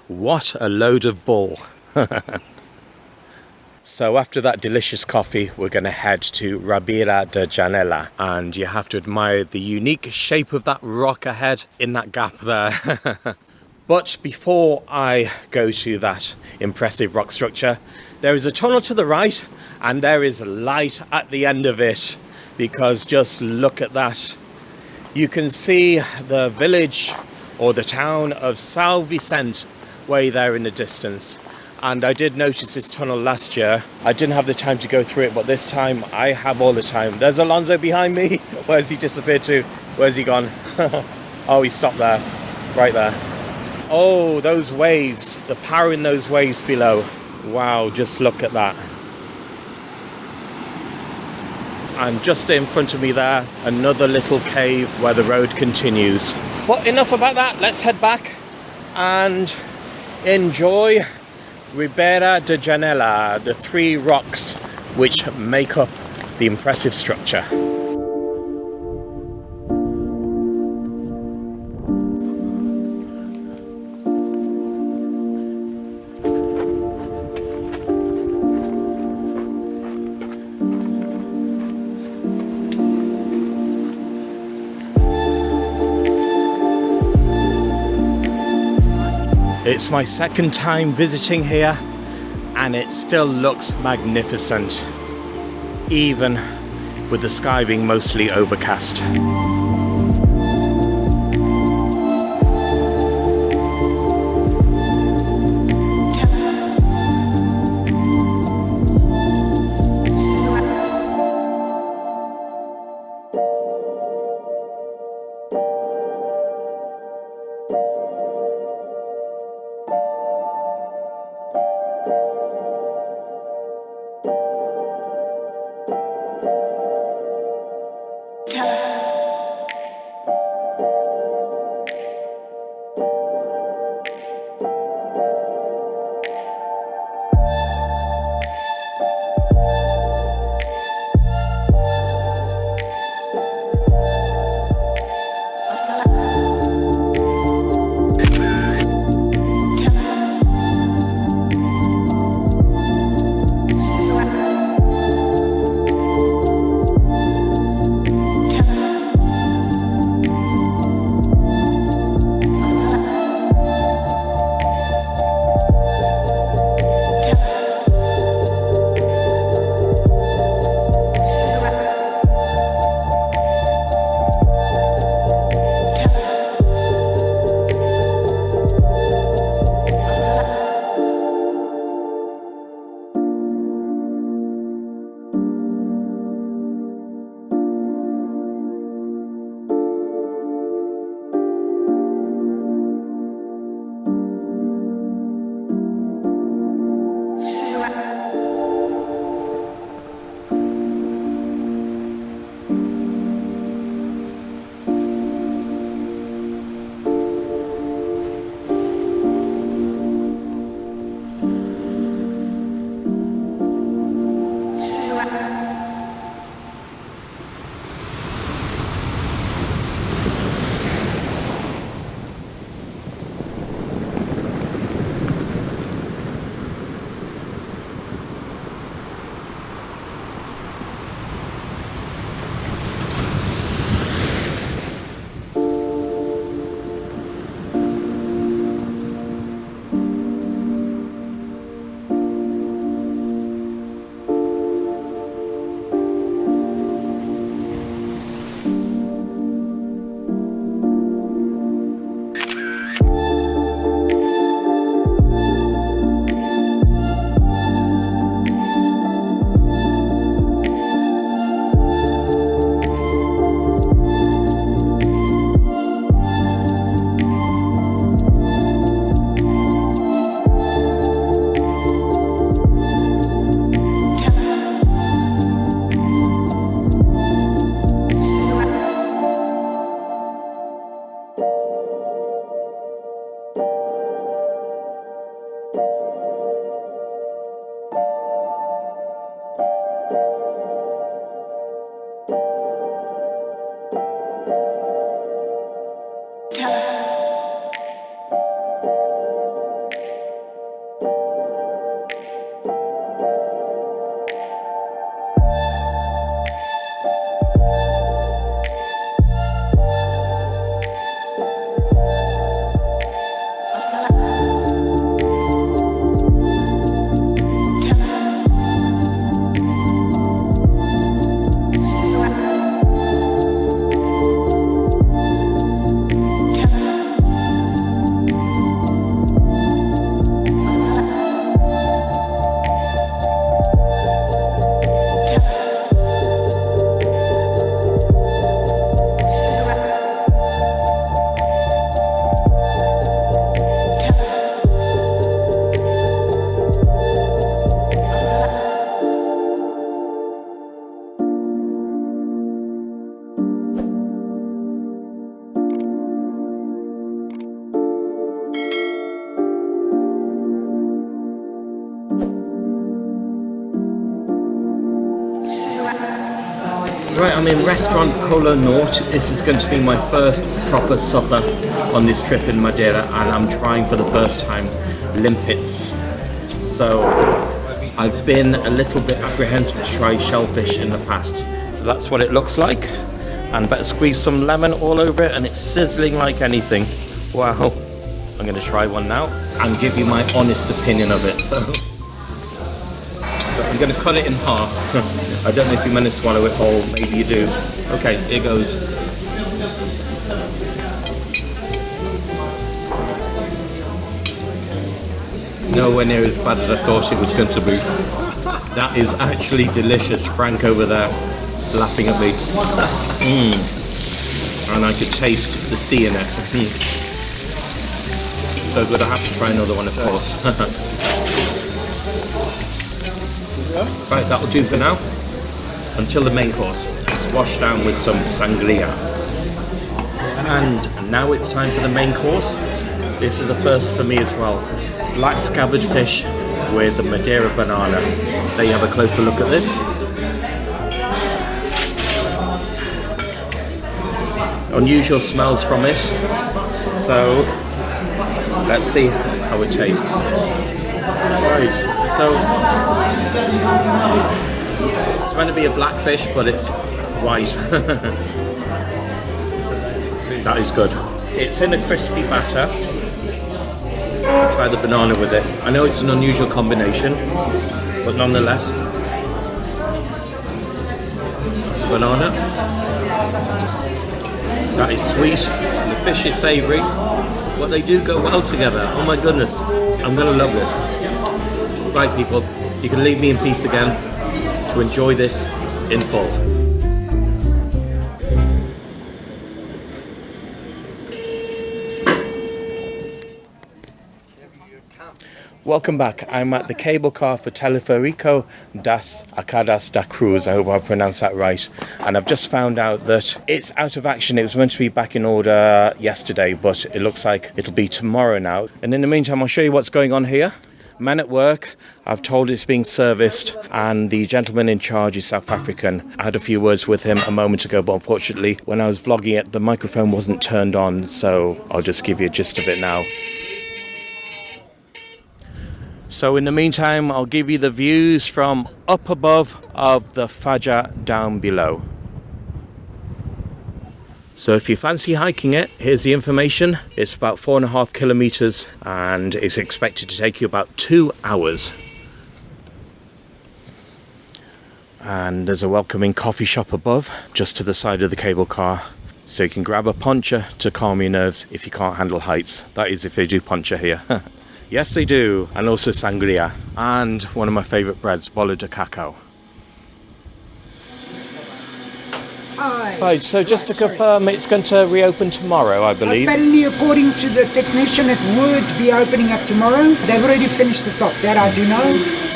What a load of bull. So after that delicious coffee, we're going to head to Ribera de Janella, and you have to admire the unique shape of that rock ahead in that gap there. But before I go to that impressive rock structure, there is a tunnel to the right, and there is light at the end of it, because just look at that. You can see the village or the town of São Vicente way there in the distance. And I did notice this tunnel last year. I didn't have the time to go through it, but this time I have all the time. There's Alonso behind me. Where's he disappeared to? Where's he gone? Oh, he stopped there, right there. Oh, those waves, the power in those waves below. Wow, just look at that. And just in front of me there, another little cave where the road continues. But enough about that, let's head back and enjoy Ribera de Janela, the three rocks which make up the impressive structure. It's my second time visiting here, and it still looks magnificent, even with the sky being mostly overcast. Right, I'm in Restaurant Polo Norte. This is going to be my first proper supper on this trip in Madeira, and I'm trying for the first time limpets. So I've been a little bit apprehensive to try shellfish in the past. So that's what it looks like. And better squeeze some lemon all over it, and it's sizzling like anything. Wow. I'm going to try one now and give you my honest opinion of it. So I'm going to cut it in half. I don't know if you meant to swallow it whole, maybe you do. Okay, here goes. Nowhere near as bad as I thought it was going to be. That is actually delicious. Frank over there laughing at me. And I could taste the sea in it. So good, I have to try another one, of course. Right, that'll do for now. Until the main course. It's washed down with some sangria. And now it's time for the main course. This is the first for me as well. Black scabbardfish with the Madeira banana. There you have a closer look at this. Unusual smells from it. So let's see how it tastes. Right, so it's meant to be a black fish, but it's white. That is good. It's in a crispy batter. I'll try the banana with it. I know it's an unusual combination, but nonetheless. It's banana. That is sweet. The fish is savoury. But they do go well together. Oh my goodness. I'm going to love this. Right, people. You can leave me in peace again to enjoy this in full. Welcome back. I'm at the cable car for Teleférico das Achadas da Cruz. I hope I pronounced that right. And I've just found out that it's out of action. It was meant to be back in order yesterday, but it looks like it'll be tomorrow now. And in the meantime, I'll show you what's going on here. Men at work. I've told it's being serviced, and the gentleman in charge is South African. I had a few words with him a moment ago, but unfortunately, when I was vlogging it, the microphone wasn't turned on, so I'll just give you a gist of it now. So in the meantime, I'll give you the views from up above of the Faja down below. So if you fancy hiking it, here's the information. It's about 4.5 kilometers and it's expected to take you about 2 hours. And there's a welcoming coffee shop above, just to the side of the cable car. So you can grab a poncha to calm your nerves if you can't handle heights. That is if they do poncha here. Yes, they do. And also sangria. And one of my favourite breads, bolo de cacao. Right, so just to confirm, it's going to reopen tomorrow, I believe. Apparently, according to the technician, it would be opening up tomorrow. They've already finished the top. That I do know.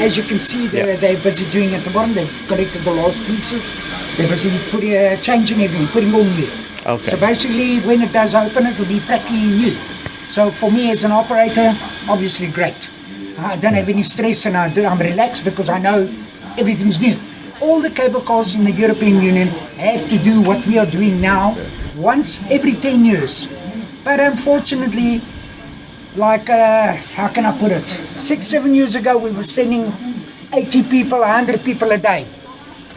As you can see, they're busy doing at the bottom. They've collected the last pieces. They're busy putting, changing everything, putting all new. Okay. So basically, when it does open, it will be practically new. So for me as an operator, obviously great. I don't have any stress and I'm relaxed because I know everything's new. All the cable cars in the European Union have to do what we are doing now once every 10 years. But unfortunately, like, how can I put it? 6-7 years ago, we were sending 80 people, 100 people a day.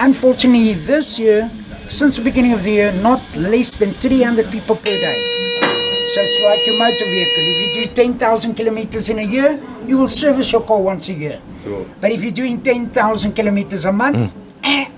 Unfortunately, this year, since the beginning of the year, not less than 300 people per day. So it's like your motor vehicle. If you do 10,000 kilometers in a year, you will service your car once a year. So, but if you're doing 10,000 kilometers a month,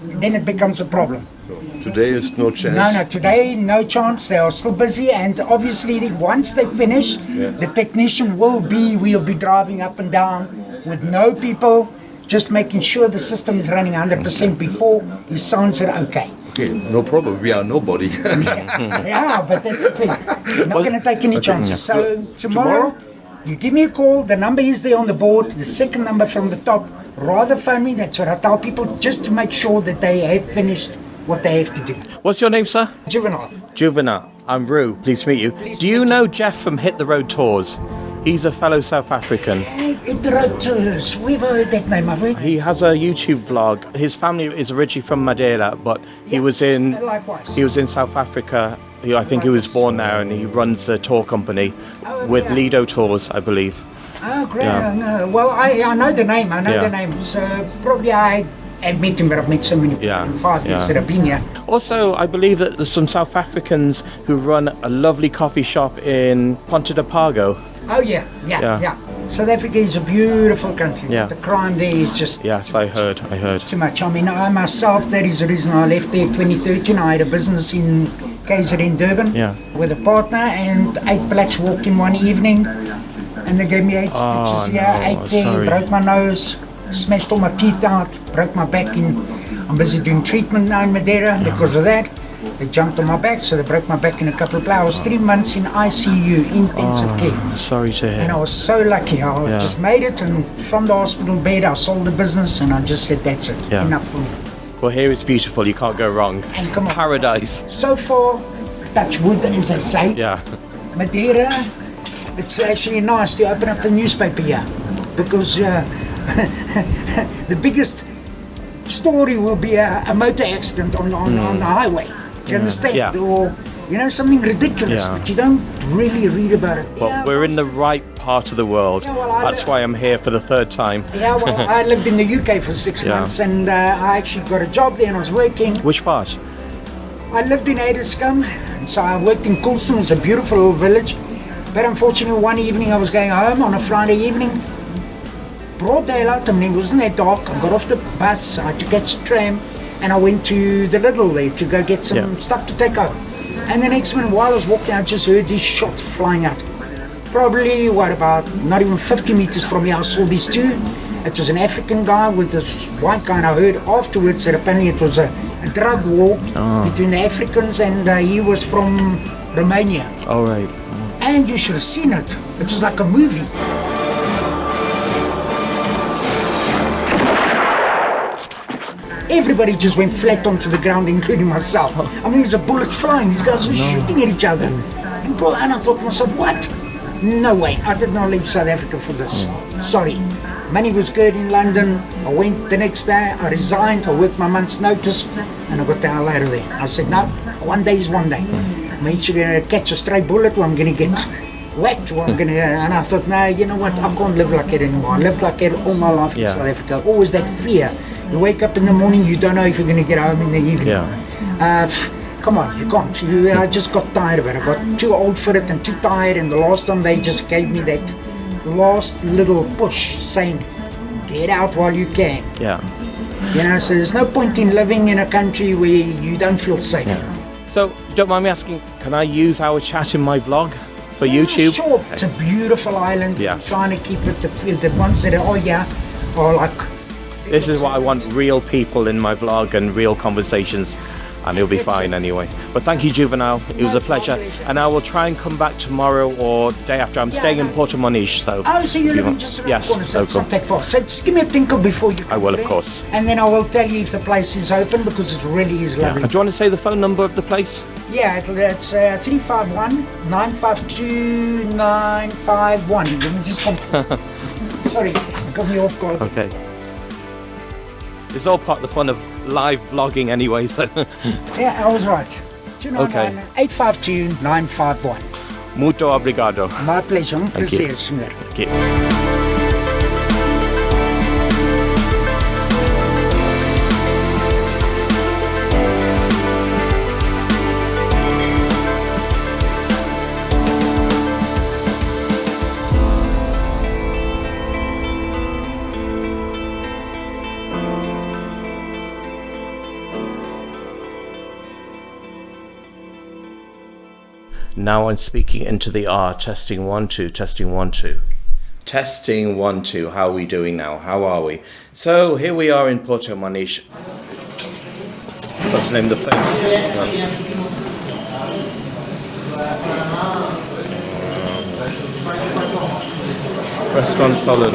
then it becomes a problem. so today is no chance. No, today, no chance. They are still busy, and obviously, once they finish, the technician we'll be driving up and down with no people, just making sure the system is running 100% before he signs it okay. Okay, no problem. We are nobody. Yeah, but that's the thing. You're not going to take any chances. So tomorrow, you give me a call. The number is there on the board. The second number from the top. Rather phone me. That's what I tell people, just to make sure that they have finished what they have to do. What's your name, sir? Juvenile. Juvenile. I'm Rue. Pleased to meet you. Do you know Jeff from Hit the Road Tours? He's a fellow South African. We've heard that name, have we? He has a YouTube vlog. His family is originally from Madeira, but he was in South Africa. I think he was born there, and he runs a tour company with Lido Tours, I believe. Oh, great. Well, I know the name. The name. So probably I met him, but I've met so many people in 5 years that I've been here. Also, I believe that there's some South Africans who run a lovely coffee shop in Ponta de Pago. Oh, yeah. South Africa is a beautiful country. Yeah. The crime there is just... Yes, I heard. Too much. I mean, I myself, that is the reason I left there in 2013. I had a business in KZN Durban with a partner, and 8 blacks walked in one evening, and they gave me 8 stitches here, 8 there, broke my nose, smashed all my teeth out, broke my back in. I'm busy doing treatment now in Madeira because of that. They jumped on my back, so they broke my back in a couple of hours. 3 months in ICU, intensive care. Sorry to hear. And I was so lucky. I just made it, and from the hospital bed, I sold the business, and I just said, that's it, enough for me. Well, here is beautiful. You can't go wrong. And come on. Paradise. So far, touch wood, as they say. Yeah. Madeira, it's actually nice to open up the newspaper here, because the biggest story will be a motor accident on the highway. Do you understand? Yeah. Or, something ridiculous, but you don't really read about it. Well, we're in the right part of the world. That's why I'm here for the 3rd time. Yeah, well, I lived in the UK for 6 months, and I actually got a job there, and I was working. Which part? I lived in Aidescombe, so I worked in Coulson. It was a beautiful little village. But unfortunately, one evening I was going home on a Friday evening. Broad daylight, I mean, it wasn't that dark. I got off the bus, I had to catch the tram, and I went to the Lidl there to go get some stuff to take home. And the next minute, while I was walking, I just heard these shots flying out. Probably, about not even 50 meters from me, I saw these two. It was an African guy with this white guy, and I heard afterwards that apparently it was a drug war between the Africans, and he was from Romania. Oh, right. And you should have seen it. It was like a movie. Everybody just went flat onto the ground, including myself. I mean, there's a bullet flying. These guys are shooting at each other. And I thought to myself, what? No way. I did not leave South Africa for this. Sorry. Money was good in London. I went the next day. I resigned. I worked my month's notice, and I got the hell out of there. I said, no, one day is one day. I'm either going to catch a stray bullet, or I'm going to get whacked, or I'm going to... And I thought, no, you know what? I can't live like that anymore. I lived like that all my life in South Africa. Always that fear. You wake up in the morning, you don't know if you're going to get home in the evening. Come on, you can't. I just got tired of it. I got too old for it and too tired, and the last time they just gave me that last little push saying, get out while you can. So there's no point in living in a country where you don't feel safe. So, don't mind me asking, can I use our chat in my vlog for YouTube? Sure. Okay. It's a beautiful island. Trying to keep it, the ones that are here are like... This is what I want, real people in my vlog and real conversations, and it'll be fine anyway. But thank you, Juvenile. It was a pleasure. And I will try and come back tomorrow or the day after. I'm staying in Porto Moniz, so... Oh, so you're living just around the corner, so it's not that far. So just give me a tinkle before you come. I will, of course. And then I will tell you if the place is open, because it really is lovely. Do you want to say the phone number of the place? Yeah, it's 351-952-951. Let me just come... Sorry, it got me off guard. Okay. It's all part of the fun of live vlogging anyway, so... Yeah, I was right. 299-852-951. Muito obrigado. My pleasure. Thank you. Thank you. Now I'm speaking into the R. Testing 1 2, testing 1 2. Testing 1 2. How are we doing now? How are we? So here we are in Porto Moniz. What's the name of the place? Restaurant Polo.